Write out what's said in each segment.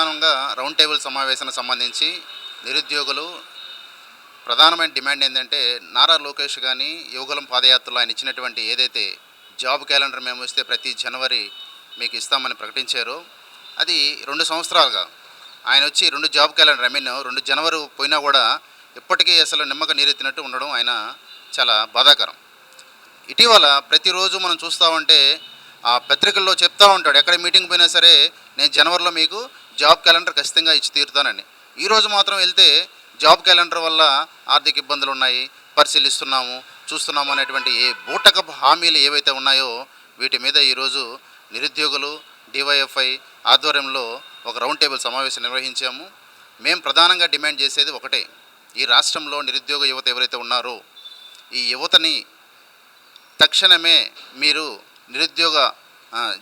ప్రధానంగా round table సమావేశానికి సంబంధించి నిరుద్యోగులు ప్రధానమైన డిమాండ్ ఏంటంటే నారా లోకేష్ కానీ యువగలం పాదయాత్రలో ఆయన ఇచ్చినటువంటి ఏదైతే జాబ్ క్యాలెండర్ మేము ఇస్తే ప్రతి జనవరి మీకు ఇస్తామని ప్రకటించారో అది 2 సంవత్సరాలుగా ఆయన వచ్చి 2 జాబ్ క్యాలెండర్ 2 జనవరి పోయినా కూడా ఇప్పటికీ అసలు నిమ్మక నీరెత్తినట్టు ఉండడం ఆయన చాలా బాధాకరం. ఇటీవల ప్రతిరోజు మనం చూస్తూ ఉంటే ఆ పత్రికల్లో చెప్తూ ఉంటాడు, ఎక్కడ మీటింగ్ పోయినా సరే నేను జనవరిలో మీకు జాబ్ క్యాలెండర్ ఖచ్చితంగా ఇచ్చి తీరుతానని. ఈరోజు మాత్రం వెళ్తే జాబ్ క్యాలెండర్ వల్ల ఆర్థిక ఇబ్బందులు ఉన్నాయి, పరిశీలిస్తున్నాము చూస్తున్నాము అనేటువంటి ఏ బూటకపు హామీలు ఏవైతే ఉన్నాయో వీటి మీద ఈరోజు నిరుద్యోగులు డివైఎఫ్ఐ ఆధ్వర్యంలో ఒక రౌండ్ టేబుల్ సమావేశం నిర్వహించాము. మేము ప్రధానంగా డిమాండ్ చేసేది ఒకటే, ఈ రాష్ట్రంలో నిరుద్యోగ యువత ఎవరైతే ఉన్నారో ఈ యువతని తక్షణమే మీరు నిరుద్యోగ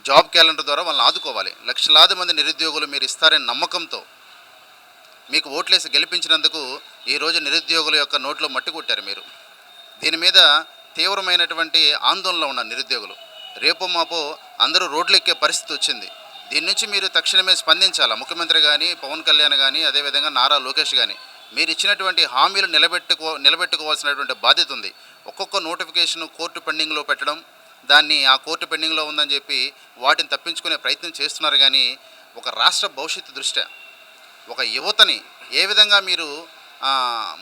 జాబ్ క్యాలెండర్ ద్వారా వాళ్ళని ఆదుకోవాలి. లక్షలాది మంది నిరుద్యోగులు మీరు ఇస్తారనే నమ్మకంతో మీకు ఓట్లేసి గెలిపించినందుకు ఈరోజు నిరుద్యోగుల యొక్క నోట్లో మట్టి కొట్టారు మీరు. దీని మీద తీవ్రమైనటువంటి ఆందోళనలో ఉన్నారు నిరుద్యోగులు. రేపో మాపో అందరూ రోడ్లు ఎక్కే పరిస్థితి వచ్చింది. దీని నుంచి మీరు తక్షణమే స్పందించాలా. ముఖ్యమంత్రి కానీ, పవన్ కళ్యాణ్ కానీ, అదేవిధంగా నారా లోకేష్ కానీ మీరు ఇచ్చినటువంటి హామీలు నిలబెట్టుకోవాల్సినటువంటి బాధ్యత ఉంది. ఒక్కొక్క నోటిఫికేషన్ కోర్టు పెండింగ్లో పెట్టడం, దాన్ని ఆ కోర్టు పెండింగ్లో ఉందని చెప్పి వాటిని తప్పించుకునే ప్రయత్నం చేస్తున్నారు. కానీ ఒక రాష్ట్ర భవిష్యత్తు దృష్ట్యా ఒక యువతని ఏ విధంగా మీరు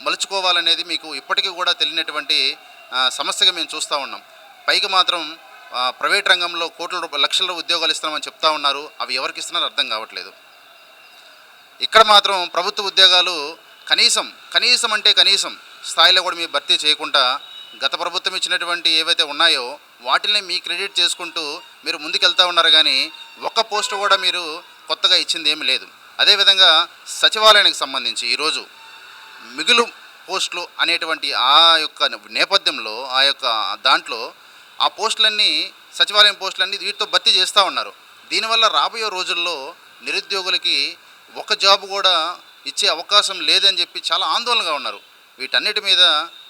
మలుచుకోవాలనేది మీకు ఇప్పటికీ కూడా తెలియనటువంటి సమస్యగా మేము చూస్తూ ఉన్నాం. పైకి మాత్రం ప్రైవేట్ రంగంలో లక్షల ఉద్యోగాలు ఇస్తున్నామని చెప్తా ఉన్నారు. అవి ఎవరికి ఇస్తున్నారో అర్థం కావట్లేదు. ఇక్కడ మాత్రం ప్రభుత్వ ఉద్యోగాలు కనీసం అంటే కనీసం స్థాయిలో కూడా మీరు భర్తీ చేయకుండా గత ప్రభుత్వం ఇచ్చినటువంటి ఏవైతే ఉన్నాయో వాటిని మీ క్రెడిట్ చేసుకుంటూ మీరు ముందుకెళ్తూ ఉన్నారు. కానీ ఒక్క పోస్టు కూడా మీరు కొత్తగా ఇచ్చింది ఏమీ లేదు. అదేవిధంగా సచివాలయానికి సంబంధించి ఈరోజు మిగులు పోస్టులు అనేటువంటి ఆ యొక్క నేపథ్యంలో ఆ యొక్క దాంట్లో ఆ పోస్టులన్నీ సచివాలయం పోస్టులన్నీ వీటితో భర్తీ చేస్తూ ఉన్నారు. దీనివల్ల రాబోయే రోజుల్లో నిరుద్యోగులకి ఒక జాబ్ కూడా ఇచ్చే అవకాశం లేదని చెప్పి చాలా ఆందోళనగా ఉన్నారు. వీటన్నిటి మీద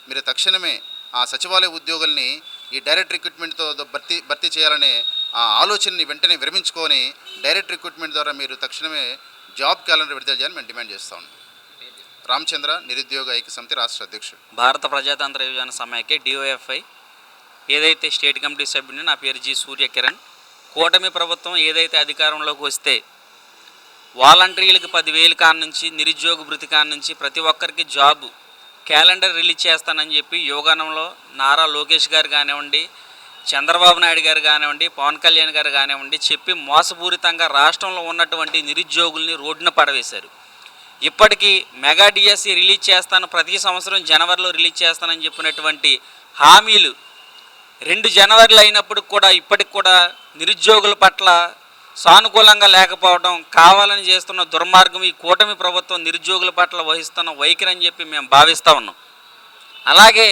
మీరు తక్షణమే ఆ సచివాలయ ఉద్యోగుల్ని ఈ డైరెక్ట్ రిక్రూట్మెంట్తో భర్తీ చేయాలనే ఆ ఆలోచనని వెంటనే విరమించుకొని డైరెక్ట్ రిక్రూట్మెంట్ ద్వారా మీరు తక్షణమే జాబ్ క్యాలెండర్ విడుదల చేయాలని మేము డిమాండ్ చేస్తూ ఉన్నాం. రామచంద్ర, నిరుద్యోగ ఐక్య సమితి రాష్ట్ర అధ్యక్షుడు, భారత ప్రజాతంత్ర యువజన సమాఖ్య డివైఎఫ్ఐ. ఏదైతే స్టేట్ కమిటీ సభ్యుని, నా పేరు జి సూర్యకిరణ్. కూటమి ప్రభుత్వం ఏదైతే అధికారంలోకి వస్తే వాలంటీర్లకు 10,000 కాన్ నుంచి, నిరుద్యోగ భృతి కాన్ నుంచి ప్రతి ఒక్కరికి జాబ్ క్యాలెండర్ రిలీజ్ చేస్తానని చెప్పి యోగానంలో నారా లోకేష్ గారు కానివ్వండి, చంద్రబాబు నాయుడు గారు కానివ్వండి, పవన్ కళ్యాణ్ గారు కానివ్వండి చెప్పి మోసపూరితంగా రాష్ట్రంలో ఉన్నటువంటి నిరుద్యోగుల్ని రోడ్డున పడవేశారు. ఇప్పటికీ మెగా డిఎస్సి రిలీజ్ చేస్తాను, ప్రతి సంవత్సరం జనవరిలో రిలీజ్ చేస్తానని చెప్పినటువంటి హామీలు 2 జనవరిలు అయినప్పుడు కూడా ఇప్పటికి కూడా నిరుద్యోగుల పట్ల సానుకూలంగా లేకపోవడం, కావాలని చేస్తున్న దుర్మార్గం ఈ కూటమి ప్రభుత్వం నిరుద్యోగుల పట్ల వహిస్తున్న వైఖరి అని చెప్పి మేము భావిస్తూ ఉన్నాం. అలాగే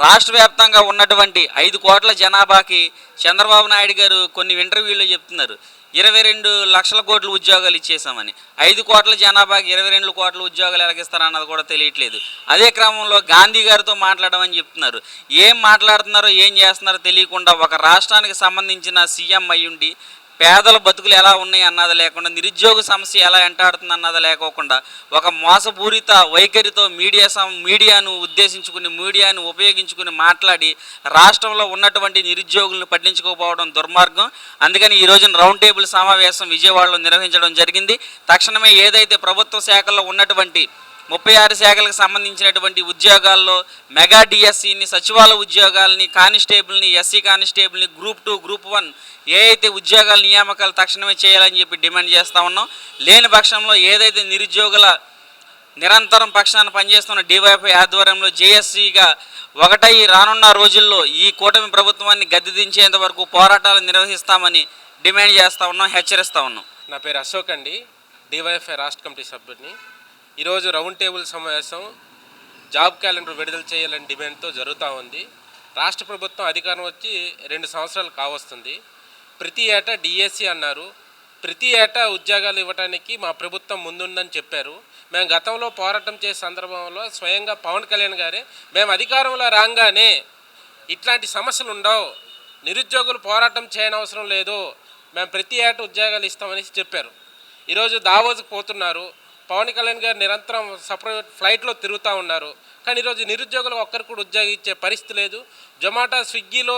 రాష్ట్ర వ్యాప్తంగా ఉన్నటువంటి 5 కోట్ల జనాభాకి చంద్రబాబు నాయుడు గారు కొన్ని ఇంటర్వ్యూల్లో చెప్తున్నారు 22 లక్షల కోట్ల ఉద్యోగాలు ఇచ్చేసామని. 5 కోట్ల జనాభాకి 22 కోట్ల ఉద్యోగాలు ఎలాగిస్తారన్నది కూడా తెలియట్లేదు. అదే క్రమంలో గాంధీ గారితో మాట్లాడమని చెప్తున్నారు. ఏం మాట్లాడుతున్నారో ఏం చేస్తున్నారో తెలియకుండా ఒక రాష్ట్రానికి సంబంధించిన సీఎం అయ్యుండి పేదల బతుకులు ఎలా ఉన్నాయి అన్నది లేకుండా, నిరుద్యోగ సమస్య ఎలా ఎంటాడుతుంది అన్నది లేకోకుండా ఒక మోసపూరిత వైఖరితో మీడియాను ఉద్దేశించుకుని, మీడియాను ఉపయోగించుకుని మాట్లాడి రాష్ట్రంలో ఉన్నటువంటి నిరుద్యోగులను పట్టించుకోకపోవడం దుర్మార్గం. అందుకని ఈ రోజున రౌండ్ టేబుల్ సమావేశం విజయవాడలో నిర్వహించడం జరిగింది. తక్షణమే ఏదైతే ప్రభుత్వ శాఖల్లో ఉన్నటువంటి 36 శాఖలకు సంబంధించినటువంటి ఉద్యోగాల్లో మెగా డిఎస్సిని, సచివాలయ ఉద్యోగాలని, కానిస్టేబుల్ని, ఎస్సీ కానిస్టేబుల్ని, గ్రూప్ 2, గ్రూప్ 1 ఏ అయితే ఉద్యోగాల నియామకాలు తక్షణమే చేయాలని చెప్పి డిమాండ్ చేస్తూ ఉన్నాం. లేని పక్షంలో ఏదైతే నిరుద్యోగుల నిరంతరం పక్షాన పనిచేస్తున్న డివైఎఫ్ఐ ఆధ్వర్యంలో జేఎస్సీగా ఒకటై రానున్న రోజుల్లో ఈ కూటమి ప్రభుత్వాన్ని గద్దె దించేంత వరకు పోరాటాలు నిర్వహిస్తామని డిమాండ్ చేస్తూ ఉన్నాం, హెచ్చరిస్తూ ఉన్నాం. నా పేరు అశోక్ అండి, డివైఎఫ్ఐ రాష్ట్ర కమిటీ సభ్యుడిని. ఈరోజు రౌండ్ టేబుల్ సమావేశం జాబ్ క్యాలెండర్ విడుదల చేయాలని డిమాండ్తో జరుగుతూ ఉంది. రాష్ట్ర ప్రభుత్వం అధికారం వచ్చి 2 సంవత్సరాలు కావస్తుంది. ప్రతి ఏటా డిఎస్సి అన్నారు, ప్రతి ఏటా ఉద్యోగాలు ఇవ్వడానికి మా ప్రభుత్వం ముందుందని చెప్పారు. మేము గతంలో పోరాటం చేసే సందర్భంలో స్వయంగా పవన్ కళ్యాణ్ గారే మేము అధికారంలో రాగానే ఇట్లాంటి సమస్యలు ఉండవు, నిరుద్యోగులు పోరాటం చేయనవసరం లేదు, మేము ప్రతి ఏటా ఉద్యోగాలు ఇస్తామని చెప్పారు. ఈరోజు దావోస్కి పోతున్నారు. పవన్ కళ్యాణ్ గారు నిరంతరం సపరేట్ ఫ్లైట్లో తిరుగుతూ ఉన్నారు. కానీ ఈరోజు నిరుద్యోగులకు ఒక్కరికి కూడా ఉద్యోగం ఇచ్చే పరిస్థితి లేదు. జొమాటో, స్విగ్గీలో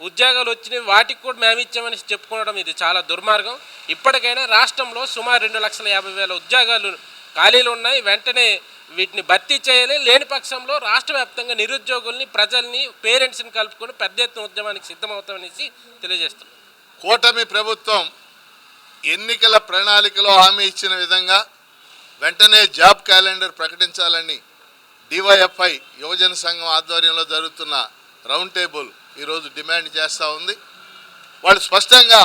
ఉద్యోగాలు వచ్చినవి వాటికి కూడా మేము ఇచ్చామని చెప్పుకోవడం ఇది చాలా దుర్మార్గం. ఇప్పటికైనా రాష్ట్రంలో సుమారు 2,50,000 ఉద్యోగాలు ఖాళీలు ఉన్నాయి. వెంటనే వీటిని భర్తీ చేయాలి. లేని పక్షంలో రాష్ట్ర వ్యాప్తంగా నిరుద్యోగుల్ని, ప్రజల్ని, పేరెంట్స్ని కలుపుకొని పెద్ద ఎత్తున ఉద్యమానికి సిద్ధమవుతామనేసి తెలియజేస్తున్నాం. కూటమి ప్రభుత్వం ఎన్నికల ప్రణాళికలో హామీ ఇచ్చిన విధంగా వెంటనే జాబ్ క్యాలెండర్ ప్రకటించాలని డివైఎఫ్ఐ యువజన సంఘం ఆధ్వర్యంలో జరుగుతున్న రౌండ్ టేబుల్ ఈరోజు డిమాండ్ చేస్తూ ఉంది. వాళ్ళు స్పష్టంగా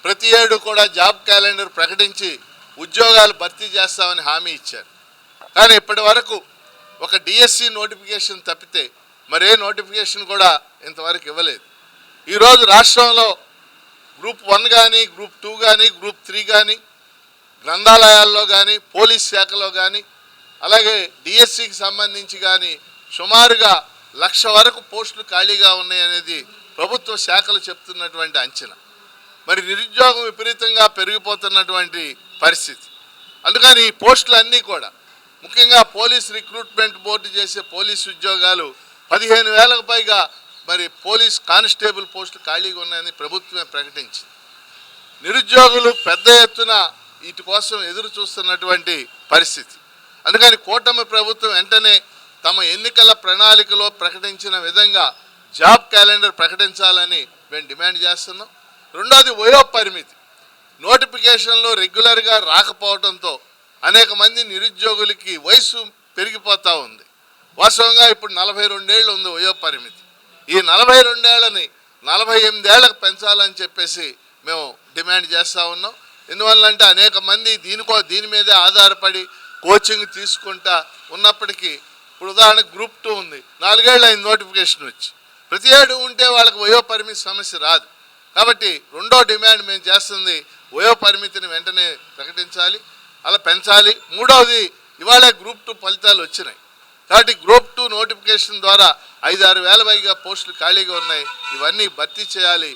ప్రతి ఏడు కూడా జాబ్ క్యాలెండర్ ప్రకటించి ఉద్యోగాలు భర్తీ చేస్తామని హామీ ఇచ్చారు. కానీ ఇప్పటి వరకు ఒక డిఎస్సి నోటిఫికేషన్ తప్పితే మరే నోటిఫికేషన్ కూడా ఇంతవరకు ఇవ్వలేదు. ఈరోజు రాష్ట్రంలో గ్రూప్ 1 కానీ, గ్రూప్ 2 కానీ, గ్రూప్ 3 కానీ, గ్రంథాలయాల్లో కానీ, పోలీస్ శాఖలో కానీ, అలాగే డిఎస్సికి సంబంధించి కానీ సుమారుగా 1,00,000 వరకు పోస్టులు ఖాళీగా ఉన్నాయనేది ప్రభుత్వ శాఖలు చెప్తున్నటువంటి అంచనా. మరి నిరుద్యోగం విపరీతంగా పెరిగిపోతున్నటువంటి పరిస్థితి. అందుకని ఈ పోస్టులన్నీ కూడా ముఖ్యంగా పోలీస్ రిక్రూట్మెంట్ బోర్డు చేసే పోలీసు ఉద్యోగాలు 15,000కు పైగా మరి పోలీస్ కానిస్టేబుల్ పోస్టులు ఖాళీగా ఉన్నాయని ప్రభుత్వమే ప్రకటించింది. నిరుద్యోగులు పెద్ద ఎత్తున వీటి కోసం ఎదురు చూస్తున్నటువంటి పరిస్థితి. అందుకని కూటమి ప్రభుత్వం వెంటనే తమ ఎన్నికల ప్రణాళికలో ప్రకటించిన విధంగా జాబ్ క్యాలెండర్ ప్రకటించాలని మేము డిమాండ్ చేస్తున్నాం. రెండోది వయో పరిమితి. నోటిఫికేషన్లు రెగ్యులర్గా రాకపోవడంతో అనేక మంది నిరుద్యోగులకి వయసు పెరిగిపోతూ ఉంది. వాస్తవంగా ఇప్పుడు 42 ఏళ్ళు ఉంది వయో పరిమితి. ఈ 42 ఏళ్ళని 48 ఏళ్ళకు పెంచాలని చెప్పేసి మేము డిమాండ్ చేస్తూ ఉన్నాం. ఎందువల్లంటే అనేక మంది దీని మీదే ఆధారపడి కోచింగ్ తీసుకుంటా ఉన్నప్పటికీ ఇప్పుడు ఉదాహరణకు గ్రూప్ 2 ఉంది, 4 ఏళ్ళు అయింది నోటిఫికేషన్ వచ్చి. ప్రతి ఏడు ఉంటే వాళ్ళకి వయో పరిమితి సమస్య రాదు. కాబట్టి రెండో డిమాండ్ మేము చేస్తుంది వయో పరిమితిని వెంటనే ప్రకటించాలి, అలా పెంచాలి. మూడవది ఇవాళ గ్రూప్ 2 ఫలితాలు వచ్చినాయి కాబట్టి గ్రూప్ 2 నోటిఫికేషన్ ద్వారా 5-6 వేల పైగా పోస్టులు ఖాళీగా ఉన్నాయి. ఇవన్నీ భర్తీ చేయాలి.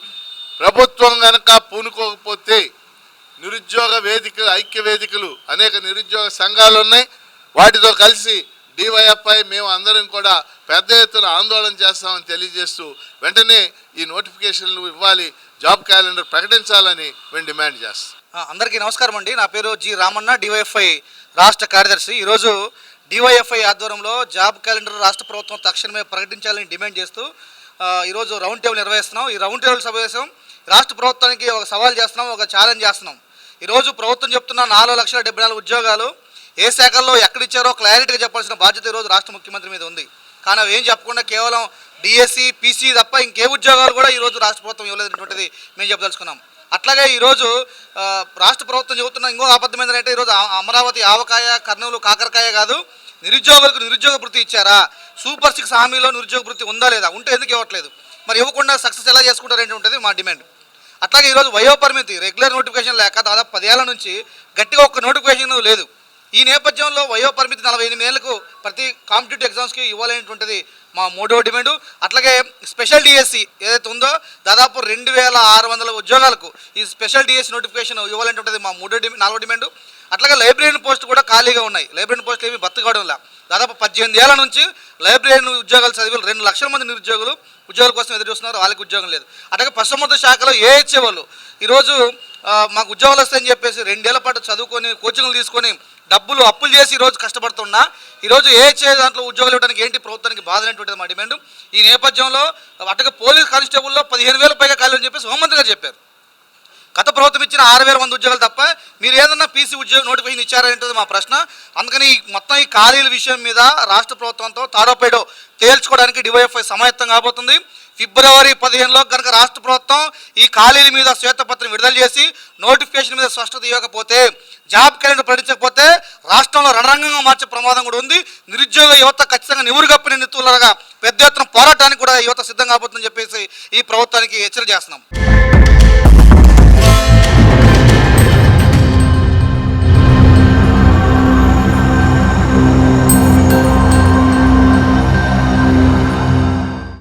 ప్రభుత్వం కనుక పూనుకోకపోతే నిరుద్యోగ వేదికలు, ఐక్య వేదికలు, అనేక నిరుద్యోగ సంఘాలు ఉన్నాయి. వాటితో కలిసి డివైఎఫ్ఐ మేము అందరం కూడా పెద్ద ఎత్తున ఆందోళన చేస్తామని తెలియజేస్తూ వెంటనే ఈ నోటిఫికేషన్లు ఇవ్వాలి, జాబ్ క్యాలెండర్ ప్రకటించాలని మేము డిమాండ్ చేస్తాం. అందరికీ నమస్కారం అండి. నా పేరు జి రామన్న, డివైఎఫ్ఐ రాష్ట్ర కార్యదర్శి. ఈరోజు డివైఎఫ్ఐ ఆధ్వర్యంలో జాబ్ క్యాలెండర్ రాష్ట్ర ప్రభుత్వం తక్షణమే ప్రకటించాలని డిమాండ్ చేస్తూ ఈరోజు రౌండ్ టేబుల్ నిర్వహిస్తున్నాం. ఈ రౌండ్ టేబుల్ సమావేశం రాష్ట్ర ప్రభుత్వానికి ఒక సవాల్ చేస్తున్నాం, ఒక ఛాలెంజ్ చేస్తున్నాం. ఈరోజు ప్రభుత్వం చెప్తున్న 4,74,000 ఉద్యోగాలు ఏ శాఖల్లో ఎక్కడిచ్చారో క్లారిటీగా చెప్పాల్సిన బాధ్యత ఈరోజు రాష్ట్ర ముఖ్యమంత్రి మీద ఉంది. కానీ అవి ఏం చెప్పకుండా కేవలం డిఎస్సి, పీసీ తప్ప ఇంకే ఉద్యోగాలు కూడా ఈరోజు రాష్ట్ర ప్రభుత్వం ఇవ్వలేదనేటువంటిది మేము చెప్పదలుచుకున్నాం. అట్లాగే ఈరోజు రాష్ట్ర ప్రభుత్వం చెబుతున్న ఇంకో అబద్ధం ఏంటంటే ఈరోజు అమరావతి ఆవకాయ, కర్నూలు కాకరకాయ కాదు, నిరుద్యోగులకు నిరుద్యోగ భృతి ఇచ్చారా? సూపర్ 6 హామీలో నిరుద్యోగ భృతి ఉందా లేదా? ఉంటే ఎందుకు ఇవ్వట్లేదు? మరి ఇవ్వకుండా సక్సెస్ ఎలా చేసుకుంటారు ఏంటి ఉంటుంది మా డిమాండ్. అట్లాగే ఈరోజు వయో పరిమితి, రెగ్యులర్ నోటిఫికేషన్ లేక దాదాపు 10 ఏళ్ల నుంచి గట్టిగా ఒక్క నోటిఫికేషన్ లేదు. ఈ నేపథ్యంలో వయో పరిమితి 48 ఏళ్లకు ప్రతి కాంపిటేటివ్ ఎగ్జామ్స్కి ఇవ్వాలనేటువంటిది మా మూడో డిమాండు. అట్లాగే స్పెషల్ డిఎస్సి ఏదైతే ఉందో దాదాపు 2,600 ఉద్యోగాలకు ఈ స్పెషల్ డిఎస్సి నోటిఫికేషన్ ఇవ్వాలనేటువంటిది మా నాలుగో డిమాండు. అట్లాగే లైబ్రరీ పోస్టు కూడా ఖాళీగా ఉన్నాయి. లైబ్రరీ పోస్టులు ఏమీ భర్తీ కావడం లేదు. దాదాపు 18 ఏళ్ల నుంచి లైబ్రరీ ఉద్యోగాలు చదివి 2 లక్షల మంది నిరుద్యోగులు ఉద్యోగాల కోసం ఎదురు చూస్తున్నారు, వాళ్ళకి ఉద్యోగం లేదు. అట్లాగే పశుసంవర్ధక శాఖలో ఏహెచ్ఏ వాళ్ళు ఈరోజు మాకు ఉద్యోగాలు వస్తాయని చెప్పేసి 2 ఏళ్ల పాటు చదువుకొని కోచింగ్లు తీసుకొని డబ్బులు అప్పులు చేసి ఈరోజు కష్టపడుతున్నా ఈరోజు ఏహెచ్ఏ దాంట్లో ఉద్యోగాలు ఇవ్వడానికి ఏంటి ప్రభుత్వానికి బాధ అనేటువంటిది మా డిమాండ్. ఈ నేపథ్యంలో అట్లాగే పోలీస్ కానిస్టేబుల్లో 15,000 పైగా ఖాళీ అని చెప్పేసి హోంమంత్రి గారు చెప్పారు. గత ప్రభుత్వం ఇచ్చిన 6,000 మంది ఉద్యోగాలు తప్ప మీరు ఏదన్నా పీసీ ఉద్యోగ నోటిఫికేషన్ ఇచ్చారంటే మా ప్రశ్న. అందుకని మొత్తం ఈ ఖాళీల విషయం మీద రాష్ట్ర ప్రభుత్వంతో తాడోపేడో తేల్చుకోవడానికి డివైఎఫ్ఐ సమాయత్తం కాబోతుంది. ఫిబ్రవరి 15లో కనుక రాష్ట్ర ప్రభుత్వం ఈ ఖాళీల మీద శ్వేతపత్రం విడుదల చేసి నోటిఫికేషన్ మీద స్పష్టత ఇవ్వకపోతే, జాబ్ క్యాలెండర్ ప్రకటించకపోతే రాష్ట్రంలో రణరంగంగా మార్చే ప్రమాదం కూడా ఉంది. నిరుద్యోగ యువత ఖచ్చితంగా నివురుగప్పిన నిత్తులగా పెద్ద ఎత్తున పోరాటానికి కూడా యువత సిద్ధం కాబోతుందని చెప్పేసి ఈ ప్రభుత్వానికి హెచ్చరిక చేస్తున్నాం.